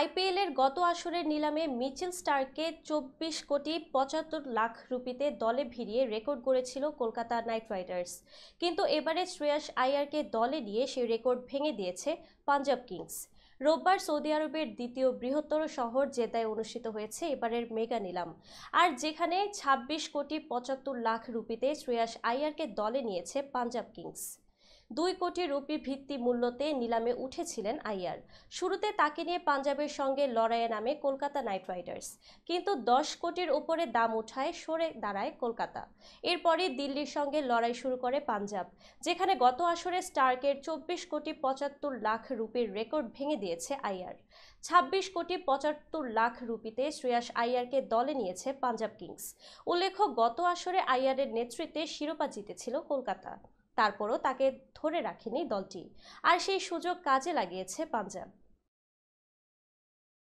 IPL এর গত আসরের নিলামে মিচেল স্টার্ককে 24,75,00,000 রুপিতে দলে ভিড়িয়ে রেকর্ড গড়েছিল কলকাতা নাইট রাইডার্স। কিন্তু এবারে শ্রেয়াস আইয়ারকে দলে নিয়ে সেই রেকর্ড ভেঙে দিয়েছে পাঞ্জাব কিংস। রোববার সৌদি আরবের দ্বিতীয় বৃহত্তর শহর জেদ্দায় অনুষ্ঠিত হয়েছে এবারের মেগা নিলাম। আর যেখানে 26,75,00,000 রুপিতে শ্রেয়াস আইয়ারকে দলে নিয়েছে পাঞ্জাব কিংস। 2 কোটি রুপি ভিত্তি মূল্যতে নিলামে উঠেছিলেন আইয়ার। শুরুতে তাকে নিয়ে পাঞ্জাবের সঙ্গে লড়াইয়ে নামে কলকাতা নাইট রাইডার্স, কিন্তু 10 কোটির উপরে দাম উঠায় সরে দাঁড়ায় কলকাতা। এরপরই দিল্লির সঙ্গে লড়াই শুরু করে পাঞ্জাব, যেখানে গত আসরে স্টার্কের 24,75,00,000 রুপির রেকর্ড ভেঙে দিয়েছে আইয়ার। 26,75,00,000 রুপিতে শ্রেয়াস আইয়ারকে দলে নিয়েছে পাঞ্জাব কিংস। উল্লেখ্য, গত আসরে আইয়ারের নেতৃত্বে শিরোপা জিতেছিল কলকাতা। তারপরও তাকে ধরে রাখেনি দলটি, আর সেই সুযোগ কাজে লাগিয়েছে পাঞ্জাব।